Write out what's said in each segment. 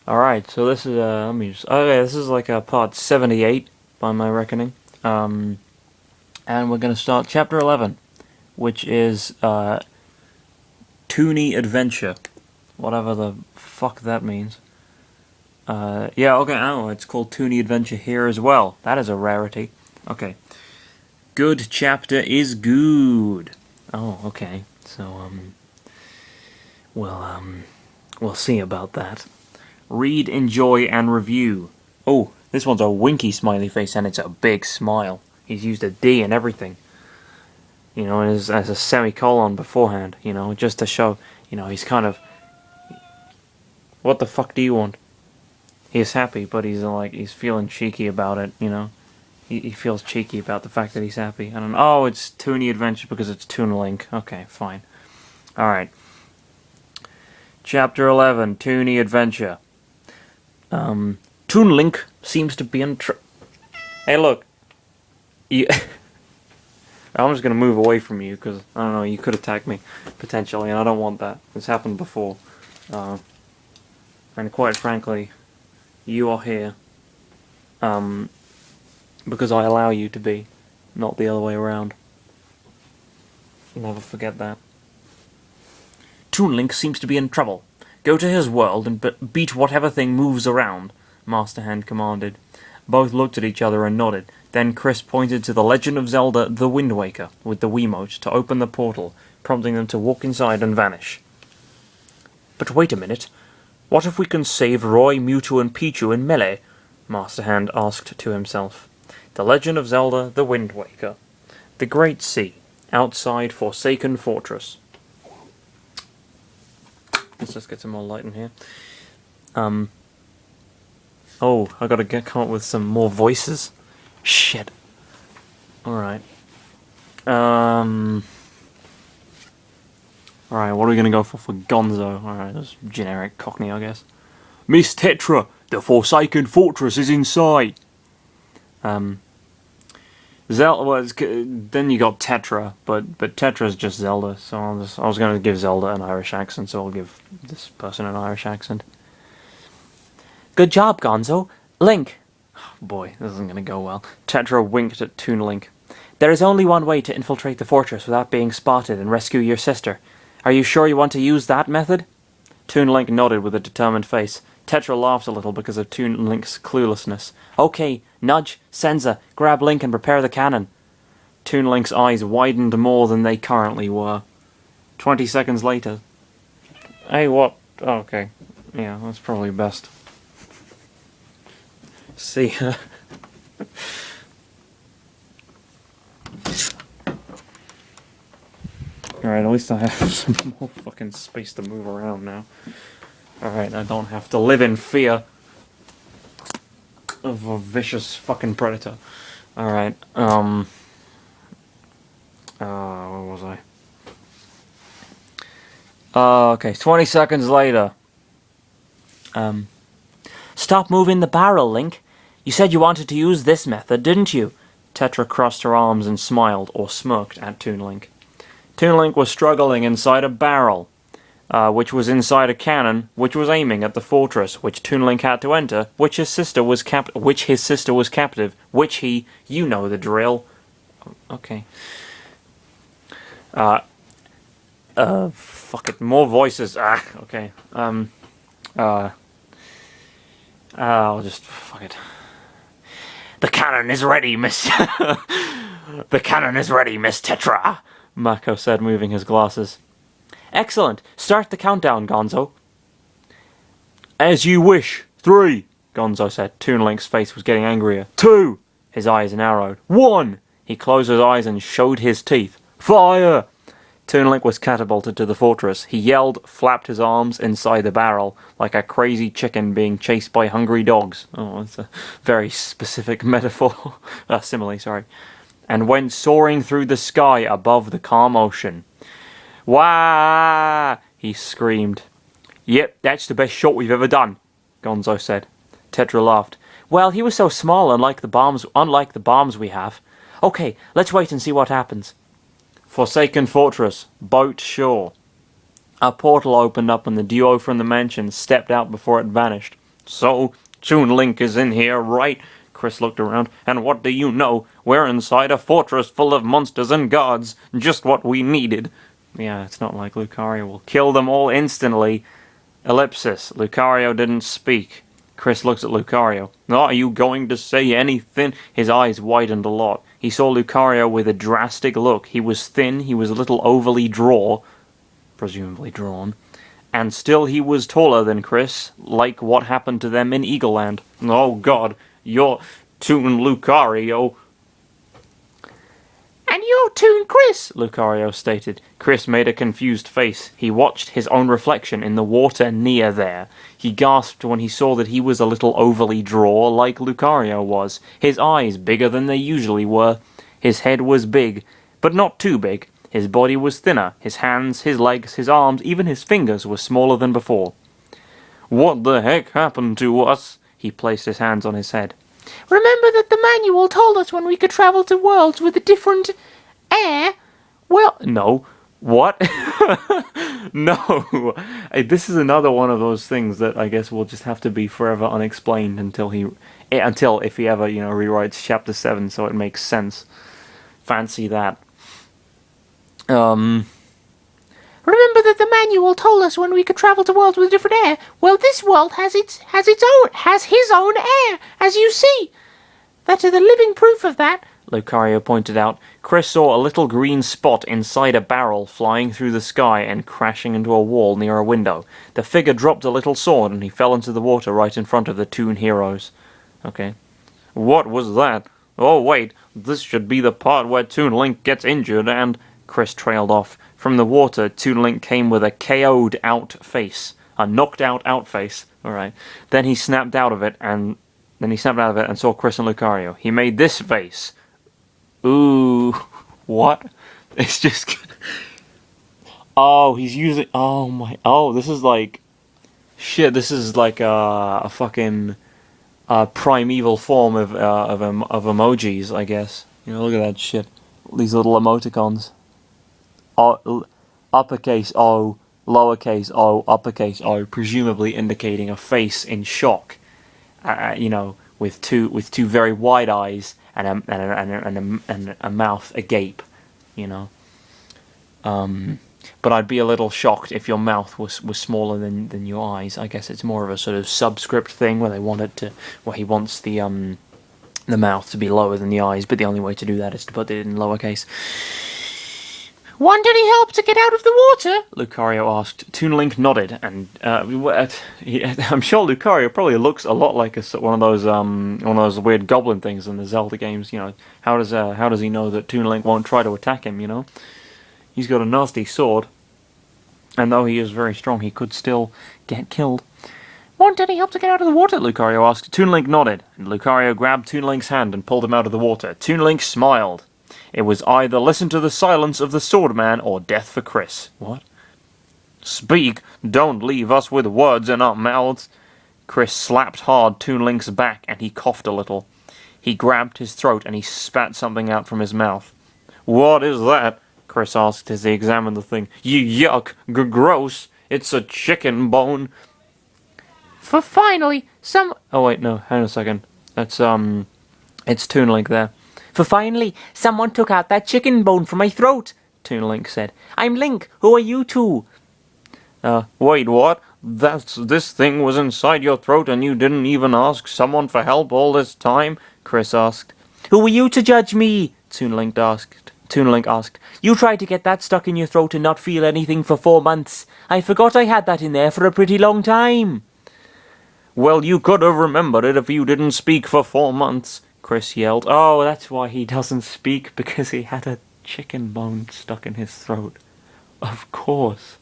Alright, so this is, let me just, okay, this is like part 78 by my reckoning. And we're gonna start chapter 11, which is, Toonie Adventure. Whatever the fuck that means. Yeah, okay, oh, it's called Toonie Adventure here as well. That is a rarity. Okay. Good chapter is good. Oh, okay. So, we'll see about that. Read, enjoy, and review. Oh, this one's a winky smiley face, and it's a big smile. He's used a D and everything. You know, as a semicolon beforehand, you know, just to show, you know, he's kind of... What the fuck do you want? He's happy, but he's feeling cheeky about it, you know? He feels cheeky about the fact that he's happy. I don't know. Oh, it's Toonie Adventure because it's Toon Link. Okay, fine. Alright. Chapter 11, Toonie Adventure. Toon Link seems to be in Hey, look. You... I'm just gonna move away from you, because, I don't know, you could attack me, potentially, and I don't want that. It's happened before. And quite frankly, you are here, because I allow you to be, not the other way around. Never forget that. Toon Link seems to be in trouble. Go to his world and beat whatever thing moves around, Master Hand commanded. Both looked at each other and nodded. Then Chris pointed to The Legend of Zelda The Wind Waker with the Wiimote to open the portal, prompting them to walk inside and vanish. But wait a minute. What if we can save Roy, Mewtwo, and Pichu in Melee? Master Hand asked to himself. The Legend of Zelda The Wind Waker. The Great Sea. Outside Forsaken Fortress. Let's just get some more light in here. Oh, I gotta come up with some more voices. Shit. Alright. Alright, what are we gonna go for Gonzo? Alright, that's generic Cockney, I guess. Miss Tetra, the Forsaken Fortress is in sight! Zelda, well, then you got Tetra, but Tetra's just Zelda, so I was gonna give Zelda an Irish accent, so I'll give this person an Irish accent. Good job, Gonzo. Link! Oh boy, this isn't going to go well. Tetra winked at Toon Link. There is only one way to infiltrate the fortress without being spotted and rescue your sister. Are you sure you want to use that method? Toon Link nodded with a determined face. Tetra laughed a little because of Toon Link's cluelessness. Okay, Nudge, Senza, grab Link and prepare the cannon. Toon Link's eyes widened more than they currently were. 20 seconds later. Hey, what? Oh, okay. Yeah, that's probably best. See ya. Alright, at least I have some more fucking space to move around now. Alright, I don't have to live in fear of a vicious fucking predator. Alright, where was I? Okay, 20 seconds later. Stop moving the barrel, Link. You said you wanted to use this method, didn't you? Tetra crossed her arms and smiled, or smirked, at Toon Link. Toon Link was struggling inside a barrel, which was inside a cannon, which was aiming at the fortress, which Toon Link had to enter, which his sister was captive, which he, you know the drill. Okay. Fuck it, more voices. Okay. I'll just, fuck it. The cannon is ready, Miss... The cannon is ready, Miss Tetra, Mako said, moving his glasses. Excellent. Start the countdown, Gonzo. As you wish. 3, Gonzo said. Toon Link's face was getting angrier. 2, his eyes narrowed. 1, he closed his eyes and showed his teeth. Fire! Toon Link was catapulted to the fortress. He yelled, flapped his arms inside the barrel, like a crazy chicken being chased by hungry dogs. Oh, that's a very specific metaphor. Simile, sorry. And went soaring through the sky above the calm ocean. Wah! He screamed. Yep, that's the best shot we've ever done, Gonzo said. Tetra laughed. Well, he was so small, unlike the bombs we have. Okay, let's wait and see what happens. Forsaken Fortress, boat shore. A portal opened up and the duo from the mansion stepped out before it vanished. So, Toon Link is in here, right? Chris looked around. And what do you know? We're inside a fortress full of monsters and guards. Just what we needed. Yeah, it's not like Lucario will kill them all instantly. Ellipsis. Lucario didn't speak. Chris looks at Lucario. Are you going to say anything? His eyes widened a lot. He saw Lucario with a drastic look. He was thin, he was a little overly presumably drawn, and still he was taller than Chris, like what happened to them in Eagleland. Oh god, you're Toon Lucario. And you're Toon Chris, Lucario stated. Chris made a confused face. He watched his own reflection in the water near there. He gasped when he saw that he was a little overly draw, like Lucario was. His eyes bigger than they usually were. His head was big, but not too big. His body was thinner. His hands, his legs, his arms, even his fingers were smaller than before. What the heck happened to us? He placed his hands on his head. Remember that the manual told us when we could travel to worlds with a different air? Well, no. What? No. This is another one of those things that I guess will just have to be forever unexplained until if he ever, rewrites Chapter 7 so it makes sense. Fancy that. Remember that the manual told us when we could travel to worlds with different air. Well, this world has his own air, as you see. That is the living proof of that, Lucario pointed out. Chris saw a little green spot inside a barrel flying through the sky and crashing into a wall near a window. The figure dropped a little sword and he fell into the water right in front of the Toon heroes. Okay. What was that? Oh, wait, this should be the part where Toon Link gets injured and... Chris trailed off. From the water, Toon Link came with a KO'd out face. A knocked out face. Alright. Then he snapped out of it and saw Chris and Lucario. He made this face. Ooh. What? It's just... Oh, he's using... Oh, my... Oh, this is like... Shit, this is like a fucking... primeval form of emojis, I guess. Look at that shit. These little emoticons. Uppercase O, lowercase o, uppercase O, presumably indicating a face in shock. With two very wide eyes and a mouth agape. But I'd be a little shocked if your mouth was smaller than your eyes. I guess it's more of a sort of subscript thing where he wants the mouth to be lower than the eyes, but the only way to do that is to put it in lowercase. Want any help to get out of the water? Lucario asked. Toon Link nodded, and I'm sure Lucario probably looks a lot like one of those weird goblin things in the Zelda games. How does he know that Toon Link won't try to attack him? He's got a nasty sword, and though he is very strong, he could still get killed. Want any help to get out of the water? Lucario asked. Toon Link nodded, and Lucario grabbed Toon Link's hand and pulled him out of the water. Toon Link smiled. It was either listen to the silence of the Swordman or death for Chris. What? Speak! Don't leave us with words in our mouths! Chris slapped hard Toon Link's back and he coughed a little. He grabbed his throat and he spat something out from his mouth. What is that? Chris asked as he examined the thing. Yuck! Gross! It's a chicken bone! For finally, Oh wait, no, hang on a second. That's, it's Toon Link there. For finally, someone took out that chicken bone from my throat, Toon Link said. I'm Link, who are you two? Wait, what? This thing was inside your throat and you didn't even ask someone for help all this time? Chris asked. Who were you to judge me? Toon Link asked. You tried to get that stuck in your throat and not feel anything for 4 months. I forgot I had that in there for a pretty long time. Well, you could have remembered it if you didn't speak for 4 months, Chris yelled. Oh, that's why he doesn't speak, because he had a chicken bone stuck in his throat. Of course.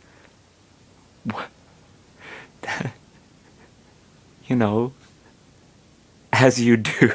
What? As you do.